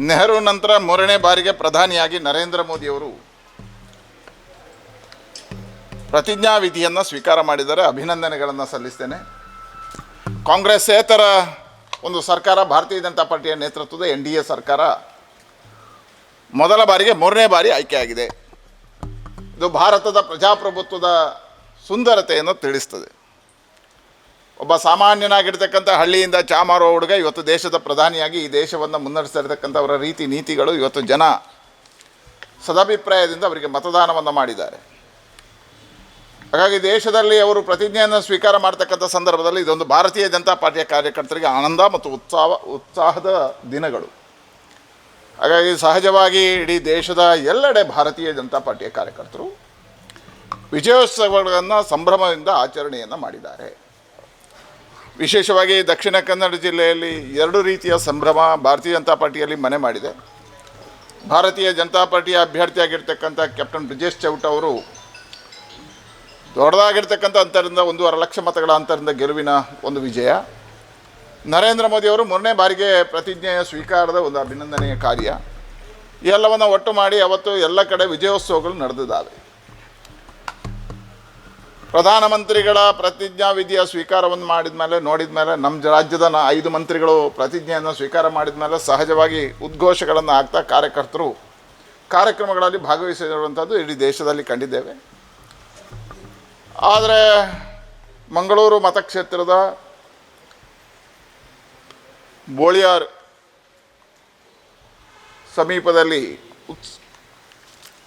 ನೆಹರು ನಂತರ ಮೂರನೇ ಬಾರಿಗೆ ಪ್ರಧಾನಿಯಾಗಿ ನರೇಂದ್ರ ಮೋದಿಯವರು ಪ್ರತಿಜ್ಞಾವಿಧಿಯನ್ನು ಸ್ವೀಕಾರ ಮಾಡಿದ್ದಾರೆ. ಅಭಿನಂದನೆಗಳನ್ನು ಸಲ್ಲಿಸ್ತೇನೆ. ಕಾಂಗ್ರೆಸ್ಸೇತರ ಒಂದು ಸರ್ಕಾರ, ಭಾರತೀಯ ಜನತಾ ಪಾರ್ಟಿಯ ನೇತೃತ್ವದ NDA ಸರ್ಕಾರ ಮೊದಲ ಬಾರಿಗೆ ಮೂರನೇ ಬಾರಿ ಆಯ್ಕೆಯಾಗಿದೆ. ಇದು ಭಾರತದ ಪ್ರಜಾಪ್ರಭುತ್ವದ ಸುಂದರತೆಯನ್ನು ತಿಳಿಸ್ತದೆ. ಒಬ್ಬ ಸಾಮಾನ್ಯನಾಗಿರ್ತಕ್ಕಂಥ ಹಳ್ಳಿಯಿಂದ ಚಾ ಮಾರೋ ಹುಡುಗ ಇವತ್ತು ದೇಶದ ಪ್ರಧಾನಿಯಾಗಿ ಈ ದೇಶವನ್ನು ಮುನ್ನಡೆಸ್ತಾ ಇರತಕ್ಕಂಥವರ ರೀತಿ ನೀತಿಗಳು ಇವತ್ತು ಜನ ಸದಾಭಿಪ್ರಾಯದಿಂದ ಅವರಿಗೆ ಮತದಾನವನ್ನು ಮಾಡಿದ್ದಾರೆ. ಹಾಗಾಗಿ ದೇಶದಲ್ಲಿ ಅವರು ಪ್ರತಿಜ್ಞೆಯನ್ನು ಸ್ವೀಕಾರ ಮಾಡ್ತಕ್ಕಂಥ ಸಂದರ್ಭದಲ್ಲಿ ಇದೊಂದು ಭಾರತೀಯ ಜನತಾ ಪಾರ್ಟಿಯ ಕಾರ್ಯಕರ್ತರಿಗೆ ಆನಂದ ಮತ್ತು ಉತ್ಸಾಹದ ದಿನಗಳು. ಹಾಗಾಗಿ ಸಹಜವಾಗಿ ಇಡೀ ದೇಶದ ಎಲ್ಲೆಡೆ ಭಾರತೀಯ ಜನತಾ ಪಾರ್ಟಿಯ ಕಾರ್ಯಕರ್ತರು ವಿಜಯೋತ್ಸವಗಳನ್ನು ಸಂಭ್ರಮದಿಂದ ಆಚರಣೆಯನ್ನು ಮಾಡಿದ್ದಾರೆ. ವಿಶೇಷವಾಗಿ ದಕ್ಷಿಣ ಕನ್ನಡ ಜಿಲ್ಲೆಯಲ್ಲಿ ಎರಡು ರೀತಿಯ ಸಂಭ್ರಮ ಭಾರತೀಯ ಜನತಾ ಪಾರ್ಟಿಯಲ್ಲಿ ಮನೆ ಮಾಡಿದೆ. ಭಾರತೀಯ ಜನತಾ ಪಾರ್ಟಿಯ ಅಭ್ಯರ್ಥಿಯಾಗಿರ್ತಕ್ಕಂಥ ಕ್ಯಾಪ್ಟನ್ ಬ್ರಿಜೇಶ್ ಚೌಟ ಅವರು ದೊಡ್ಡದಾಗಿರ್ತಕ್ಕಂಥ ಅಂತರದಿಂದ 1.5 ಲಕ್ಷ ಮತಗಳ ಅಂತರದಿಂದ ಗೆಲುವಿನ ಒಂದು ವಿಜಯ. ನರೇಂದ್ರ ಮೋದಿಯವರು ಮೂರನೇ ಬಾರಿಗೆ ಪ್ರತಿಜ್ಞೆಯ ಸ್ವೀಕಾರದ ಒಂದು ಅಭಿನಂದನೆಯ ಕಾರ್ಯ. ಈ ಎಲ್ಲವನ್ನು ಒಟ್ಟು ಮಾಡಿ ಅವತ್ತು ಎಲ್ಲ ಕಡೆ ವಿಜಯೋತ್ಸವಗಳು ನಡೆದಿದ್ದಾವೆ. ಪ್ರಧಾನಮಂತ್ರಿಗಳ ಪ್ರತಿಜ್ಞಾವಿಧಿಯ ಸ್ವೀಕಾರವನ್ನು ಮಾಡಿದ ಮೇಲೆ ನೋಡಿದ ಮೇಲೆ ನಮ್ಮ ರಾಜ್ಯದ 5 ಮಂತ್ರಿಗಳು ಪ್ರತಿಜ್ಞೆಯನ್ನು ಸ್ವೀಕಾರ ಮಾಡಿದ ಮೇಲೆ ಸಹಜವಾಗಿ ಉದ್ಘೋಷಗಳನ್ನು ಹಾಕ್ತಾ ಕಾರ್ಯಕರ್ತರು ಕಾರ್ಯಕ್ರಮಗಳಲ್ಲಿ ಭಾಗವಹಿಸಿರುವಂಥದ್ದು ಇಡೀ ದೇಶದಲ್ಲಿ ಕಂಡಿದ್ದೇವೆ. ಆದರೆ ಮಂಗಳೂರು ಮತಕ್ಷೇತ್ರದ ಬೋಳಿಯಾರ್ ಸಮೀಪದಲ್ಲಿ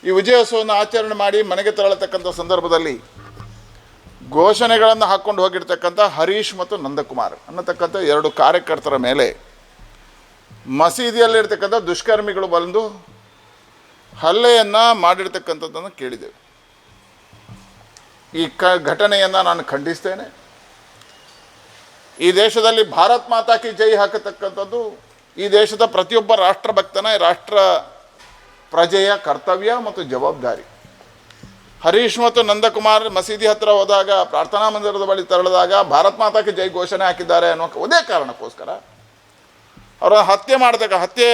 ಈ ವಿಜಯೋತ್ಸವವನ್ನು ಆಚರಣೆ ಮಾಡಿ ಮನೆಗೆ ತೆರಳತಕ್ಕಂಥ ಸಂದರ್ಭದಲ್ಲಿ ಘೋಷಣೆಗಳನ್ನು ಹಾಕ್ಕೊಂಡು ಹೋಗಿರ್ತಕ್ಕಂಥ ಹರೀಶ್ ಮತ್ತು ನಂದಕುಮಾರ್ ಅನ್ನತಕ್ಕಂಥ 2 ಕಾರ್ಯಕರ್ತರ ಮೇಲೆ ಮಸೀದಿಯಲ್ಲಿರ್ತಕ್ಕಂಥ ದುಷ್ಕರ್ಮಿಗಳು ಬಂದು ಹಲ್ಲೆಯನ್ನು ಮಾಡಿರ್ತಕ್ಕಂಥದ್ದನ್ನು ಕೇಳಿದ್ದೇವೆ. ಈ ಘಟನೆಯನ್ನು ನಾನು ಖಂಡಿಸ್ತೇನೆ. ಈ ದೇಶದಲ್ಲಿ ಭಾರತ್ ಮಾತಾ ಕಿ ಜೈ ಹಾಕತಕ್ಕಂಥದ್ದು ಈ ದೇಶದ ಪ್ರತಿಯೊಬ್ಬ ರಾಷ್ಟ್ರಭಕ್ತನ ರಾಷ್ಟ್ರ ಪ್ರಜೆಯ ಕರ್ತವ್ಯ ಮತ್ತು ಜವಾಬ್ದಾರಿ. ಹರೀಶ್ ಮತ್ತು ನಂದಕುಮಾರ್ ಮಸೀದಿ ಹತ್ತಿರ ಹೋದಾಗ ಪ್ರಾರ್ಥನಾ ಮಂದಿರದ ಬಳಿ ತೆರಳಿದಾಗ ಭಾರತ್ ಮಾತಾ ಕಿ ಜೈ ಘೋಷಣೆ ಹಾಕಿದ್ದಾರೆ ಅನ್ನೋ ಒಂದೇ ಕಾರಣಕ್ಕೋಸ್ಕರ ಅವರ ಹತ್ಯೆ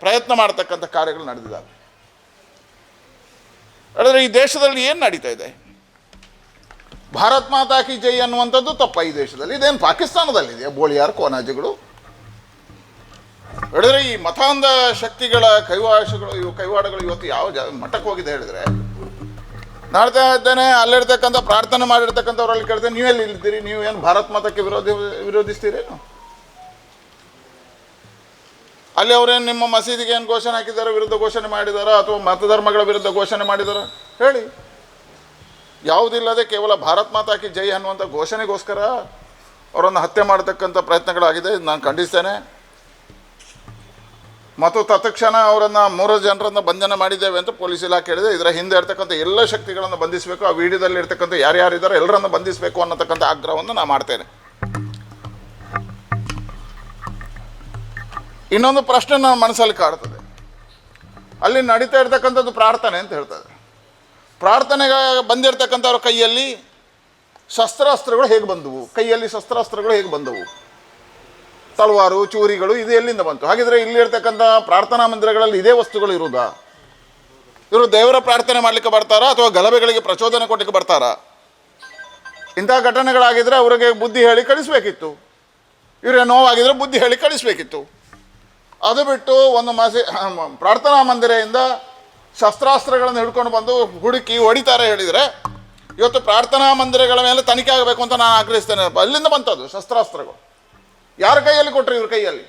ಪ್ರಯತ್ನ ಮಾಡ್ತಕ್ಕಂಥ ಕಾರ್ಯಗಳು ನಡೆದಿದ್ದಾವೆ. ಹೇಳಿದ್ರೆ ಈ ದೇಶದಲ್ಲಿ ಏನು ನಡೀತಾ ಇದೆ? ಭಾರತ್ ಮಾತಾ ಕಿ ಜೈ ಅನ್ನುವಂಥದ್ದು ತಪ್ಪ ಈ ದೇಶದಲ್ಲಿ. ಇದೇನು ಪಾಕಿಸ್ತಾನದಲ್ಲಿದೆಯಾ ಬೋಳಿಯಾರ್ ಕೋನಾಜಿಗಳು? ಹೇಳಿದ್ರೆ ಈ ಮತಾಂಧ ಶಕ್ತಿಗಳ ಕೈವಾಡಗಳು ಇವತ್ತು ಯಾವ ಮಟ್ಟಕ್ಕೆ ಹೋಗಿದೆ ಹೇಳಿದ್ರೆ, ನಾಡ್ತಾ ಇದ್ದೇನೆ ಅಲ್ಲಿರ್ತಕ್ಕಂಥ ಪ್ರಾರ್ಥನೆ ಮಾಡಿರ್ತಕ್ಕಂಥವ್ರಲ್ಲಿ ಕೇಳ್ತೇನೆ, ನೀವೆಲ್ಲಿ ಇಲ್ತೀರಿ? ನೀವು ಏನು ಭಾರತ್ ಮಾತಕ್ಕೆ ವಿರೋಧಿಸ್ತೀರೇನು? ಅಲ್ಲಿ ಅವರೇನು ನಿಮ್ಮ ಮಸೀದಿಗೆ ಏನು ಘೋಷಣೆ ಹಾಕಿದ್ದಾರೆ, ವಿರುದ್ಧ ಘೋಷಣೆ ಮಾಡಿದಾರ, ಅಥವಾ ಮತಧರ್ಮಗಳ ವಿರುದ್ಧ ಘೋಷಣೆ ಮಾಡಿದಾರ? ಹೇಳಿ. ಯಾವುದಿಲ್ಲದೆ ಕೇವಲ ಭಾರತ್ ಮಾತಾ ಕಿ ಜೈ ಅನ್ನುವಂಥ ಘೋಷಣೆಗೋಸ್ಕರ ಅವರನ್ನು ಹತ್ಯೆ ಮಾಡತಕ್ಕಂಥ ಪ್ರಯತ್ನಗಳಾಗಿದೆ. ನಾನು ಖಂಡಿಸ್ತೇನೆ. ಮತ್ತು ತತ್ಕ್ಷಣ ಅವರನ್ನು 3 ಜನರನ್ನು ಬಂಧನ ಮಾಡಿದ್ದೇವೆ ಅಂತ ಪೊಲೀಸ್ ಇಲಾಖೆ ಹೇಳಿದೆ. ಇದರ ಹಿಂದೆ ಇರ್ತಕ್ಕಂಥ ಎಲ್ಲ ಶಕ್ತಿಗಳನ್ನು ಬಂಧಿಸಬೇಕು, ಆ ವಿಡಿಯೋದಲ್ಲಿ ಇರ್ತಕ್ಕಂಥ ಯಾರ್ಯಾರಿದ್ದಾರೆ ಎಲ್ಲರನ್ನು ಬಂಧಿಸಬೇಕು ಅನ್ನತಕ್ಕಂಥ ಆಗ್ರಹವನ್ನು ನಾನು ಮಾಡ್ತೇನೆ. ಇನ್ನೊಂದು ಪ್ರಶ್ನೆ ನನ್ನ ಮನಸ್ಸಲ್ಲಿ ಕಾಡ್ತದೆ. ಅಲ್ಲಿ ನಡೀತಾ ಇರ್ತಕ್ಕಂಥದ್ದು ಪ್ರಾರ್ಥನೆ ಅಂತ ಹೇಳ್ತಾರೆ. ಪ್ರಾರ್ಥನೆಗೆ ಬಂದಿರತಕ್ಕಂಥವ್ರ ಕೈಯಲ್ಲಿ ಶಸ್ತ್ರಾಸ್ತ್ರಗಳು ಹೇಗೆ ಬಂದವು? ಕೈಯಲ್ಲಿ ಶಸ್ತ್ರಾಸ್ತ್ರಗಳು ಹೇಗೆ ಬಂದವು? ತಲವಾರು, ಚೂರಿಗಳು ಇದು ಎಲ್ಲಿಂದ ಬಂತು? ಹಾಗಿದ್ರೆ ಇಲ್ಲಿರ್ತಕ್ಕಂಥ ಪ್ರಾರ್ಥನಾ ಮಂದಿರಗಳಲ್ಲಿ ಇದೇ ವಸ್ತುಗಳು ಇರುವುದಾ? ಇವರು ದೇವರ ಪ್ರಾರ್ಥನೆ ಮಾಡಲಿಕ್ಕೆ ಬರ್ತಾರಾ ಅಥವಾ ಗಲಭೆಗಳಿಗೆ ಪ್ರಚೋದನೆ ಕೊಡಲಿಕ್ಕೆ ಬರ್ತಾರಾ? ಇಂಥ ಘಟನೆಗಳಾಗಿದ್ದರೆ ಅವರಿಗೆ ಬುದ್ಧಿ ಹೇಳಿ ಕಳಿಸ್ಬೇಕಿತ್ತು. ಇವರಿಗೆ ನೋವಾಗಿದ್ರೆ ಬುದ್ಧಿ ಹೇಳಿ ಕಳಿಸ್ಬೇಕಿತ್ತು. ಅದು ಬಿಟ್ಟು ಒಂದು ಪ್ರಾರ್ಥನಾ ಮಂದಿರದಿಂದ ಶಸ್ತ್ರಾಸ್ತ್ರಗಳನ್ನು ಹಿಡ್ಕೊಂಡು ಬಂದು ಹುಡುಕಿ ಹೊಡಿತಾರೆ ಹೇಳಿದರೆ, ಇವತ್ತು ಪ್ರಾರ್ಥನಾ ಮಂದಿರಗಳ ಮೇಲೆ ತನಿಖೆ ಆಗಬೇಕು ಅಂತ ನಾನು ಆಗ್ರಹಿಸ್ತೇನೆ. ಅಲ್ಲಿಂದ ಬಂತದ್ದು ಶಸ್ತ್ರಾಸ್ತ್ರಗಳು. ಯಾರ ಕೈಯಲ್ಲಿ ಕೊಟ್ಟರು? ಇವ್ರ ಕೈಯಲ್ಲಿ.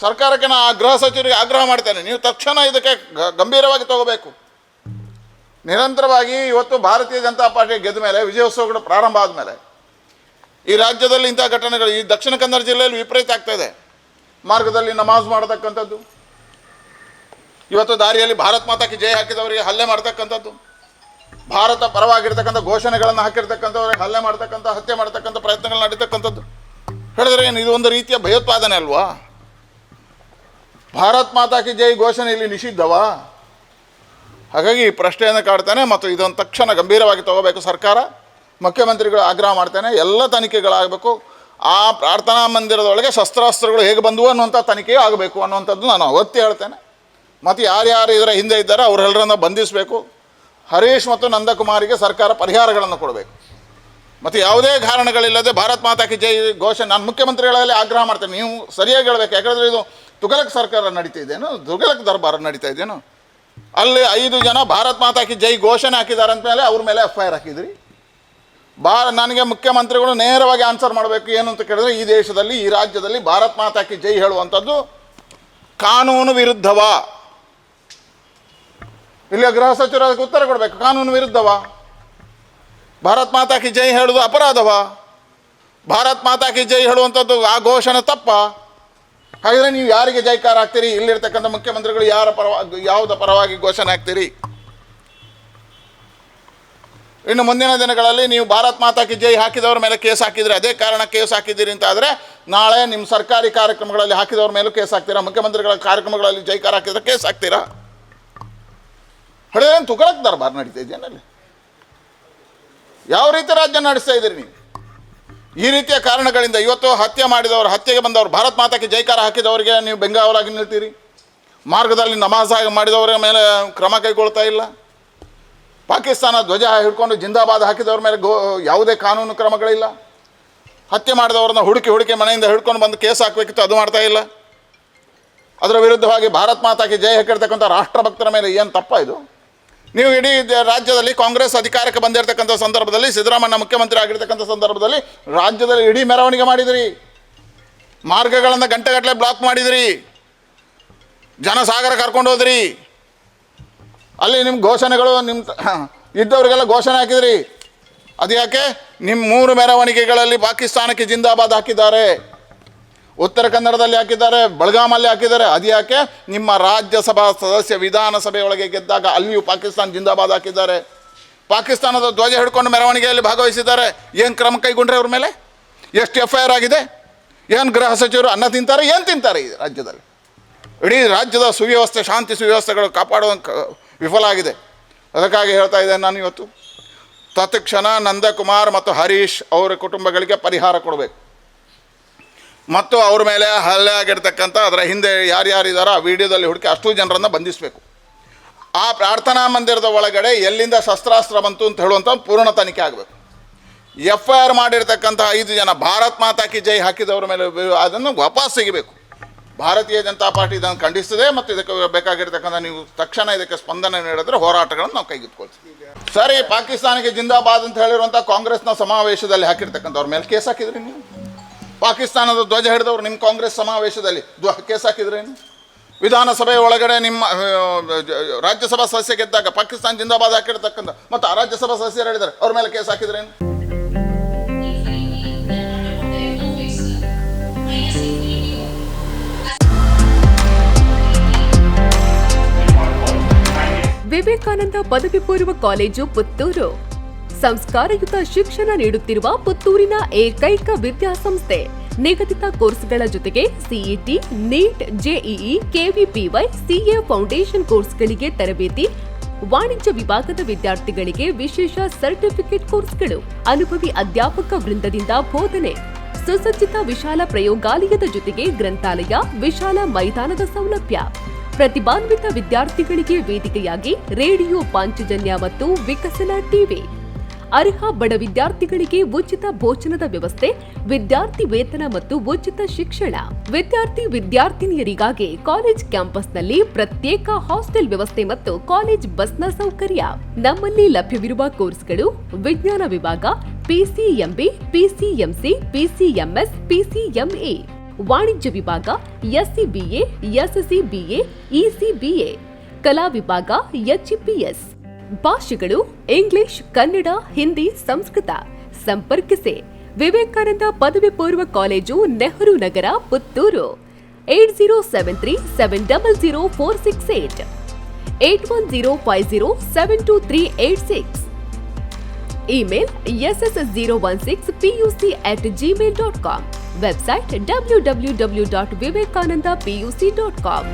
ಸರ್ಕಾರಕ್ಕೆ ನಾನು ಗೃಹ ಸಚಿವರಿಗೆ ಆಗ್ರಹ ಮಾಡ್ತೇನೆ, ನೀವು ತಕ್ಷಣ ಇದಕ್ಕೆ ಗಂಭೀರವಾಗಿ ತಗೋಬೇಕು. ನಿರಂತರವಾಗಿ ಇವತ್ತು ಭಾರತೀಯ ಜನತಾ ಪಾರ್ಟಿ ಗೆದ್ದ ಮೇಲೆ, ವಿಜಯೋತ್ಸವಗಳು ಪ್ರಾರಂಭ ಆದಮೇಲೆ ಈ ರಾಜ್ಯದಲ್ಲಿ ಇಂಥ ಘಟನೆಗಳು ಈ ದಕ್ಷಿಣ ಕನ್ನಡ ಜಿಲ್ಲೆಯಲ್ಲಿ ವಿಪರೀತ ಆಗ್ತಾಯಿದೆ. ಮಾರ್ಗದಲ್ಲಿ ನಮಾಜ್ ಮಾಡತಕ್ಕಂಥದ್ದು, ಇವತ್ತು ದಾರಿಯಲ್ಲಿ ಭಾರತ್ ಮಾತಾ ಕಿ ಜೈ ಹಾಕಿದವರಿಗೆ ಹಲ್ಲೆ ಮಾಡ್ತಕ್ಕಂಥದ್ದು, ಭಾರತ ಪರವಾಗಿರ್ತಕ್ಕಂಥ ಘೋಷಣೆಗಳನ್ನು ಹಾಕಿರ್ತಕ್ಕಂಥವ್ರಿಗೆ ಹತ್ಯೆ ಮಾಡ್ತಕ್ಕಂಥ ಪ್ರಯತ್ನಗಳು ನಡೀತಕ್ಕಂಥದ್ದು. ಹೇಳಿದ್ರೆ ಏನು ಇದು ಒಂದು ರೀತಿಯ ಭಯೋತ್ಪಾದನೆ ಅಲ್ವಾ? ಭಾರತ್ ಮಾತಾ ಕಿ ಜೈ ಘೋಷಣೆ ಇಲ್ಲಿ ನಿಷಿದ್ಧವಾ? ಹಾಗಾಗಿ ಈ ಪ್ರಶ್ನೆಯನ್ನು ಕಾಡ್ತಾನೆ ಮತ್ತು ಇದನ್ನು ತಕ್ಷಣ ಗಂಭೀರವಾಗಿ ತಗೋಬೇಕು ಸರ್ಕಾರ. ಮುಖ್ಯಮಂತ್ರಿಗಳು ಆಗ್ರಹ ಮಾಡ್ತೇನೆ, ಎಲ್ಲ ತನಿಖೆಗಳಾಗಬೇಕು. ಆ ಪ್ರಾರ್ಥನಾ ಮಂದಿರದೊಳಗೆ ಶಸ್ತ್ರಾಸ್ತ್ರಗಳು ಹೇಗೆ ಬಂದವು ಅನ್ನುವಂಥ ತನಿಖೆಯೂ ಆಗಬೇಕು ಅನ್ನುವಂಥದ್ದು ನಾನು ಅವತ್ತೇ ಹೇಳ್ತೇನೆ. ಮತ್ತು ಯಾರ್ಯಾರು ಇದರ ಹಿಂದೆ ಇದ್ದಾರೆ ಅವರೆಲ್ಲರನ್ನು ಬಂಧಿಸಬೇಕು. ಹರೀಶ್ ಮತ್ತು ನಂದಕುಮಾರಿಗೆ ಸರ್ಕಾರ ಪರಿಹಾರಗಳನ್ನು ಕೊಡಬೇಕು. ಮತ್ತು ಯಾವುದೇ ಕಾರಣಗಳಿಲ್ಲದೆ ಭಾರತ್ ಮಾತಾ ಕಿ ಜೈ ಘೋಷಣೆ ನಾನು ಮುಖ್ಯಮಂತ್ರಿಗಳಲ್ಲಿ ಆಗ್ರಹ ಮಾಡ್ತೇನೆ. ನೀವು ಸರಿಯಾಗಿ ಹೇಳಬೇಕು. ಯಾಕಂದರೆ ಇದು ತುಘಲಕ್ ಸರ್ಕಾರ ನಡೀತಾ ಇದೆಯೇನು, ತುಘಲಕ್ ದರ್ಬಾರ್ ನಡೀತಾ ಇದೆಯೇನು? ಅಲ್ಲಿ 5 ಜನ ಭಾರತ್ ಮಾತಾ ಕಿ ಜೈ ಘೋಷಣೆ ಹಾಕಿದ್ದಾರೆ ಅಂದಮೇಲೆ ಅವ್ರ ಮೇಲೆ FIR ಹಾಕಿದ್ರಿ. ನನಗೆ ಮುಖ್ಯಮಂತ್ರಿಗಳು ನೇರವಾಗಿ ಆನ್ಸರ್ ಮಾಡಬೇಕು. ಏನು ಅಂತ ಕೇಳಿದ್ರೆ, ಈ ದೇಶದಲ್ಲಿ ಈ ರಾಜ್ಯದಲ್ಲಿ ಭಾರತ್ ಮಾತಾ ಕಿ ಜೈ ಹೇಳುವಂಥದ್ದು ಕಾನೂನು ವಿರುದ್ಧವಾ? ಇಲ್ಲಿ ಗೃಹ ಸಚಿವರು ಅದಕ್ಕೆ ಉತ್ತರ ಕೊಡಬೇಕು. ಕಾನೂನು ವಿರುದ್ಧವಾ? ಭಾರತ್ ಮಾತಾ ಕಿ ಜೈ ಹೇಳೋದು ಅಪರಾಧವಾ? ಭಾರತ್ ಮಾತಾ ಕಿ ಜೈ ಹೇಳುವಂಥದ್ದು ಆ ಘೋಷಣೆ ತಪ್ಪ? ಹಾಗಿದ್ರೆ ನೀವು ಯಾರಿಗೆ ಜೈಕಾರ ಹಾಕ್ತೀರಿ? ಇಲ್ಲಿರ್ತಕ್ಕಂಥ ಮುಖ್ಯಮಂತ್ರಿಗಳು ಯಾರ ಪರವಾಗಿ, ಯಾವುದ ಪರವಾಗಿ ಘೋಷಣೆ ಹಾಕ್ತೀರಿ? ಇನ್ನು ಮುಂದಿನ ದಿನಗಳಲ್ಲಿ ನೀವು ಭಾರತ್ ಮಾತಾ ಕಿ ಜೈ ಹಾಕಿದವ್ರ ಮೇಲೆ ಕೇಸ್ ಹಾಕಿದರೆ, ಅದೇ ಕಾರಣ ಕೇಸ್ ಹಾಕಿದ್ದೀರಿ ಅಂತ ಆದರೆ, ನಾಳೆ ನಿಮ್ಮ ಸರ್ಕಾರಿ ಕಾರ್ಯಕ್ರಮಗಳಲ್ಲಿ ಹಾಕಿದವ್ರ ಮೇಲೂ ಕೇಸ್ ಹಾಕ್ತೀರಾ? ಮುಖ್ಯಮಂತ್ರಿಗಳ ಕಾರ್ಯಕ್ರಮಗಳಲ್ಲಿ ಜೈಕಾರ ಹಾಕಿದ್ರೆ ಕೇಸ್ ಹಾಕ್ತೀರಾ? ಹೊಡೆದೇನು ತುಘಲಕ್ ದರ್ಬಾರ್ ನಡೀತಾ ಇದೆಯೇನಲ್ಲಿ? ಯಾವ ರೀತಿ ರಾಜ್ಯ ನಡೆಸ್ತಾ ಇದ್ದೀರಿ ನೀವು? ಈ ರೀತಿಯ ಕಾರಣಗಳಿಂದ ಇವತ್ತು ಹತ್ಯೆ ಮಾಡಿದವರು, ಹತ್ಯೆಗೆ ಬಂದವರು, ಭಾರತ್ ಮಾತಾ ಕಿ ಜೈಕಾರ ಹಾಕಿದವರಿಗೆ ನೀವು ಬೆಂಗಾವಲಾಗಿ ನಿಲ್ತೀರಿ. ಮಾರ್ಗದಲ್ಲಿ ನಮಾಜ್ ಮಾಡಿದವರ ಮೇಲೆ ಕ್ರಮ ಕೈಗೊಳ್ತಾ ಇಲ್ಲ. ಪಾಕಿಸ್ತಾನ ಧ್ವಜ ಹಿಡ್ಕೊಂಡು ಜಿಂದಾಬಾದ್ ಹಾಕಿದವ್ರ ಮೇಲೆ ಯಾವುದೇ ಕಾನೂನು ಕ್ರಮಗಳಿಲ್ಲ. ಹತ್ಯೆ ಮಾಡಿದವ್ರನ್ನ ಹುಡುಕಿ ಮನೆಯಿಂದ ಹಿಡ್ಕೊಂಡು ಬಂದು ಕೇಸ್ ಹಾಕಬೇಕಿತ್ತು, ಅದು ಮಾಡ್ತಾ ಇಲ್ಲ. ಅದರ ವಿರುದ್ಧವಾಗಿ ಭಾರತ್ ಮಾತಾ ಕಿ ಜೈ ಹಾಕಿರ್ತಕ್ಕಂಥ ರಾಷ್ಟ್ರಭಕ್ತರ ಮೇಲೆ ಏನು ತಪ್ಪ ಇದು? ನೀವು ಇಡೀ ರಾಜ್ಯದಲ್ಲಿ ಕಾಂಗ್ರೆಸ್ ಅಧಿಕಾರಕ್ಕೆ ಬಂದಿರತಕ್ಕಂಥ ಸಂದರ್ಭದಲ್ಲಿ, ಸಿದ್ದರಾಮಯ್ಯ ಮುಖ್ಯಮಂತ್ರಿ ಆಗಿರ್ತಕ್ಕಂಥ ಸಂದರ್ಭದಲ್ಲಿ ರಾಜ್ಯದಲ್ಲಿ ಇಡೀ ಮೆರವಣಿಗೆ ಮಾಡಿದಿರಿ. ಮಾರ್ಗಗಳನ್ನು ಗಂಟೆಗಟ್ಟಲೆ ಬ್ಲಾಕ್ ಮಾಡಿದಿರಿ. ಜನಸಾಗರ ಕರ್ಕೊಂಡು ಹೋದ್ರಿ. ಅಲ್ಲಿ ನಿಮ್ಮ ಘೋಷಣೆಗಳು ಇದ್ದವರಿಗೆಲ್ಲ ಘೋಷಣೆ ಹಾಕಿದ್ರಿ. ಅದು ಯಾಕೆ? ನಿಮ್ಮ 3 ಮೆರವಣಿಗೆಗಳಲ್ಲಿ ಪಾಕಿಸ್ತಾನಕ್ಕೆ ಜಿಂದಾಬಾದ್ ಹಾಕಿದ್ದಾರೆ. ಉತ್ತರ ಕನ್ನಡದಲ್ಲಿ ಹಾಕಿದ್ದಾರೆ, ಬೆಳಗಾಮಲ್ಲಿ ಹಾಕಿದ್ದಾರೆ. ಅದು ಯಾಕೆ? ನಿಮ್ಮ ರಾಜ್ಯಸಭಾ ಸದಸ್ಯ ವಿಧಾನಸಭೆಯೊಳಗೆ ಗೆದ್ದಾಗ ಅಲ್ಲಿಯೂ ಪಾಕಿಸ್ತಾನ ಜಿಂದಾಬಾದ್ ಹಾಕಿದ್ದಾರೆ. ಪಾಕಿಸ್ತಾನದ ಧ್ವಜ ಹಿಡ್ಕೊಂಡು ಮೆರವಣಿಗೆಯಲ್ಲಿ ಭಾಗವಹಿಸಿದ್ದಾರೆ. ಏನು ಕ್ರಮ ಕೈಗೊಂಡ್ರೆ ಅವ್ರ ಮೇಲೆ? ಎಷ್ಟು FIR ಆಗಿದೆ? ಏನು ಗೃಹ ಸಚಿವರು ಅನ್ನ ತಿಂತಾರೆ? ಏನು ತಿಂತಾರೆ ಈ ರಾಜ್ಯದಲ್ಲಿ? ಇಡೀ ರಾಜ್ಯದ ಸುವ್ಯವಸ್ಥೆ, ಶಾಂತಿ ಸುವ್ಯವಸ್ಥೆಗಳು ಕಾಪಾಡುವಂಥ ವಿಫಲ ಆಗಿದೆ. ಅದಕ್ಕಾಗಿ ಹೇಳ್ತಾ ಇದ್ದೇನೆ ನಾನು ಇವತ್ತು, ತತ್ಕ್ಷಣ ನಂದಕುಮಾರ್ ಮತ್ತು ಹರೀಶ್ ಅವರ ಕುಟುಂಬಗಳಿಗೆ ಪರಿಹಾರ ಕೊಡಬೇಕು. ಮತ್ತು ಅವ್ರ ಮೇಲೆ ಹಲ್ಲೆ ಆಗಿರ್ತಕ್ಕಂಥ, ಅದರ ಹಿಂದೆ ಯಾರ್ಯಾರಿದ್ದಾರೋ ಆ ವಿಡಿಯೋದಲ್ಲಿ ಹುಡುಕಿ ಅಷ್ಟೂ ಜನರನ್ನು ಬಂಧಿಸಬೇಕು. ಆ ಪ್ರಾರ್ಥನಾ ಮಂದಿರದ ಒಳಗಡೆ ಎಲ್ಲಿಂದ ಶಸ್ತ್ರಾಸ್ತ್ರ ಬಂತು ಅಂತ ಹೇಳುವಂಥ ಪೂರ್ಣ ತನಿಖೆ ಆಗಬೇಕು. FIR ಮಾಡಿರ್ತಕ್ಕಂಥ 5 ಜನ ಭಾರತ್ ಮಾತಾ ಕಿ ಜೈ ಹಾಕಿದವ್ರ ಮೇಲೆ ಅದನ್ನು ವಾಪಸ್ ಸಿಗಬೇಕು. ಭಾರತೀಯ ಜನತಾ ಪಾರ್ಟಿ ಇದನ್ನು ಖಂಡಿಸ್ತದೆ. ಮತ್ತು ಇದಕ್ಕೆ ಬೇಕಾಗಿರ್ತಕ್ಕಂಥ ನೀವು ತಕ್ಷಣ ಇದಕ್ಕೆ ಸ್ಪಂದನೆ ನೀಡಿದ್ರೆ ಹೋರಾಟಗಳನ್ನು ನಾವು ಕೈಗೆತ್ತಿಕೊಳ್ತೀವಿ. ಸರಿ, ಪಾಕಿಸ್ತಾನಕ್ಕೆ ಜಿಂದಾಬಾದ್ ಅಂತ ಹೇಳಿರುವಂಥ ಕಾಂಗ್ರೆಸ್ನ ಸಮಾವೇಶದಲ್ಲಿ ಹಾಕಿರ್ತಕ್ಕಂಥವ್ರ ಮೇಲೆ ಕೇಸ್ ಹಾಕಿದ್ರಿ ನೀವು? ಪಾಕಿಸ್ತಾನದ ಧ್ವಜ ಹಿಡಿದವರು ನಿಮ್ಮ ಕಾಂಗ್ರೆಸ್ ಸಮಾವೇಶದಲ್ಲಿ ಕೇಸ್ ಹಾಕಿದ್ರೇನು? ವಿಧಾನಸಭೆ ಒಳಗಡೆ ನಿಮ್ಮ ರಾಜ್ಯಸಭಾ ಸದಸ್ಯ ಗೆದ್ದಾಗ ಪಾಕಿಸ್ತಾನ ಜಿಂದಾಬಾದ್ ಹಾಕಿರ್ತಕ್ಕಂಥ ಮತ್ತು ಆ ರಾಜ್ಯಸಭಾ ಸದಸ್ಯರು ಹೇಳಿದ್ದಾರೆ, ಅವ್ರ ಮೇಲೆ ಕೇಸ್ ಹಾಕಿದ್ರೇನು? ವಿವೇಕಾನಂದ ಪದವಿ ಪೂರ್ವ ಕಾಲೇಜು ಪುತ್ತೂರು ಸಂಸ್ಕಾರಯುತ ಶಿಕ್ಷಣ ನೀಡುತ್ತಿರುವ ಪುತ್ತೂರಿನ ಏಕೈಕ ವಿದ್ಯಾಸಂಸ್ಥೆ. ನಿಗದಿತ ಕೋರ್ಸ್ಗಳ ಜೊತೆಗೆ CET, NEET, JEE, KVPY, CA foundation ಕೋರ್ಸ್ಗಳಿಗೆ ತರಬೇತಿ, ವಾಣಿಜ್ಯ ವಿಭಾಗದ ವಿದ್ಯಾರ್ಥಿಗಳಿಗೆ ವಿಶೇಷ ಸರ್ಟಿಫಿಕೇಟ್ ಕೋರ್ಸ್ಗಳು, ಅನುಭವಿ ಅಧ್ಯಾಪಕ ವೃಂದದಿಂದ ಬೋಧನೆ, ಸುಸಜ್ಜಿತ ವಿಶಾಲ ಪ್ರಯೋಗಾಲಯದ ಜೊತೆಗೆ ಗ್ರಂಥಾಲಯ, ವಿಶಾಲ ಮೈದಾನದ ಸೌಲಭ್ಯ, ಪ್ರತಿಭಾನ್ವಿತ ವಿದ್ಯಾರ್ಥಿಗಳಿಗೆ ವೇದಿಕೆಯಾಗಿ ರೇಡಿಯೋ ಪಾಂಚಜನ್ಯ ಮತ್ತು ವಿಕಸನ ಟಿವಿ, ಅರ್ಹ ಬಡ ವಿದ್ಯಾರ್ಥಿಗಳಿಗೆ ಉಚಿತ ಭೋಜನದ ವ್ಯವಸ್ಥೆ, ವಿದ್ಯಾರ್ಥಿ ವೇತನ ಮತ್ತು ಉಚಿತ ಶಿಕ್ಷಣ, ವಿದ್ಯಾರ್ಥಿನಿಯರಿಗಾಗಿ ಕಾಲೇಜ್ ಕ್ಯಾಂಪಸ್ನಲ್ಲಿ ಪ್ರತ್ಯೇಕ ಹಾಸ್ಟೆಲ್ ವ್ಯವಸ್ಥೆ ಮತ್ತು ಕಾಲೇಜ್ ಬಸ್ನ ಸೌಕರ್ಯ. ನಮ್ಮಲ್ಲಿ ಲಭ್ಯವಿರುವ ಕೋರ್ಸ್ಗಳು: ವಿಜ್ಞಾನ ವಿಭಾಗ, ಪಿಸಿಎಂಬಿ, ಪಿಸಿಎಂಸಿ, ಪಿಸಿಎಂಎಸ್, ಪಿಸಿಎಂಎ, ವಾಣಿಜ್ಯ ವಿಭಾಗ, ಎಸ್ಸಿಬಿಎ, ಎಸ್ಸಿಬಿಎ, ಇಸಿಬಿಎ, ಕಲಾ ವಿಭಾಗ, ಎಚ್ಇಪಿಎಸ್. ಭಾಷೆಗಳು: ಇಂಗ್ಲಿಷ್, ಕನ್ನಡ, ಹಿಂದಿ, ಸಂಸ್ಕೃತ. ಸಂಪರ್ಕಿಸಿ ವಿವೇಕಾನಂದ ಪದವಿ ಪೂರ್ವ college, Nehru Nagar, Puttur. 8073700468, 8105072386. Email ss016puc@gmail.com. Website www.vivekanandapuc.com.